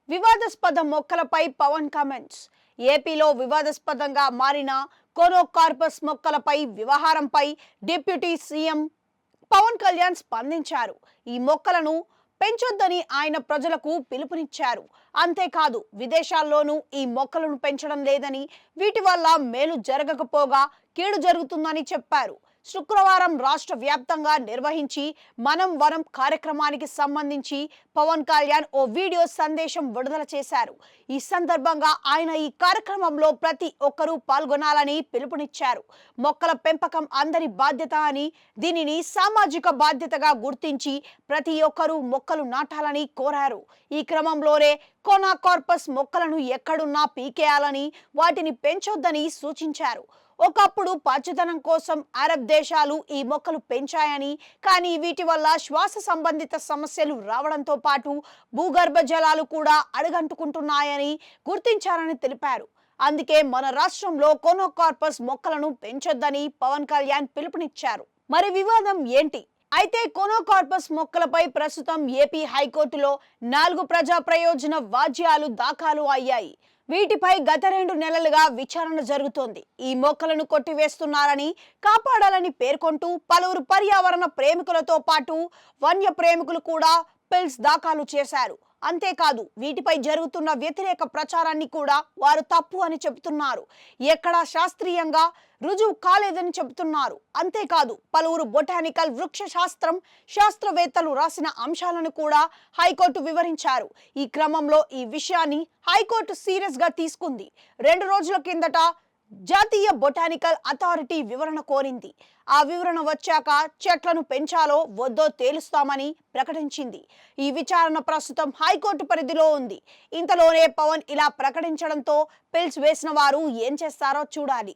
వివాదాస్పద మొక్కలపై పవన్ కామెంట్స్. ఏపీలో వివాదాస్పదంగా మారిన కోనోకార్పస్ మొక్కలపై వ్యవహారంపై డిప్యూటీ సీఎం పవన్ కళ్యాణ్ స్పందించారు. ఈ మొక్కలను పెంచొద్దని ఆయన ప్రజలకు పిలుపునిచ్చారు. అంతేకాదు, విదేశాల్లోనూ ఈ మొక్కలను పెంచడం లేదని, వీటి వల్ల మేలు జరగకపోగా కీడు జరుగుతుందని చెప్పారు. శుక్రవారం రాష్ట్ర వ్యాప్తంగా నిర్వహించి మనం వనం కార్యక్రమానికి సంబంధించి పవన్ కళ్యాణ్ ఓ వీడియో సందేశం విడుదల చేశారు. ఈ సందర్భంగా ఆయన ఈ కార్యక్రమంలో ప్రతి ఒక్కరూ పాల్గొనాలని పిలుపునిచ్చారు. మొక్కల పెంపకం అందరి బాధ్యత అని, దీనిని సామాజిక బాధ్యతగా గుర్తించి ప్రతి ఒక్కరూ మొక్కలు నాటాలని కోరారు. ఈ క్రమంలోనే కోనోకార్పస్ మొక్కలను ఎక్కడున్నా పీకేయాలని, వాటిని పెంచొద్దని సూచించారు. ఒకప్పుడు పచ్చదనం కోసం అరబ్ దేశాలు ఈ మొక్కలు పెంచాయని, కానీ వీటి వల్ల శ్వాస సంబంధిత సమస్యలు రావడంతో పాటు భూగర్భ జలాలు కూడా అడుగంటుకుంటున్నాయని గుర్తించారని తెలిపారు. అందుకే మన రాష్ట్రంలో కోనోకార్పస్ మొక్కలను పెంచొద్దని పవన్ కళ్యాణ్ పిలుపునిచ్చారు. మరి వివాదం ఏంటి? అయితే కోనోకార్పస్ మొక్కలపై ప్రస్తుతం ఏపీ హైకోర్టులో 4 ప్రజా ప్రయోజన వాజ్యాలు దాఖలు అయ్యాయి. వీటిపై గత 2 నెలలుగా విచారణ జరుగుతోంది. ఈ మొక్కలను కొట్టివేస్తున్నారని, కాపాడాలని పేర్కొంటూ పలువురు పర్యావరణ ప్రేమికులతో పాటు వన్య ప్రేమికులు కూడా పిల్స్ దాఖలు చేశారు. అంతేకాదు, వీటిపై జరుగుతున్న వ్యతిరేక ప్రచారాన్ని కూడా వారు తప్పు అని చెబుతున్నారు. ఎక్కడా శాస్త్రీయంగా రుజువు కాలేదని చెబుతున్నారు. అంతేకాదు, పలువురు బొటానికల్ వృక్ష శాస్త్రం శాస్త్రవేత్తలు రాసిన అంశాలను కూడా హైకోర్టు వివరించారు. ఈ క్రమంలో ఈ విషయాన్ని హైకోర్టు సీరియస్ గా తీసుకుంది. 2 రోజుల కిందట జాతీయ బొటానికల్ అథారిటీ వివరణ కోరింది. ఆ వివరణ వచ్చాక చెట్లను పెంచాలో వద్దో తేలుస్తామని ప్రకటించింది. ఈ విచారణ ప్రస్తుతం హైకోర్టు పరిధిలో ఉంది. ఇంతలోనే పవన్ ఇలా ప్రకటించడంతో పిల్స్ వేసిన వారు ఏం చేస్తారో చూడాలి.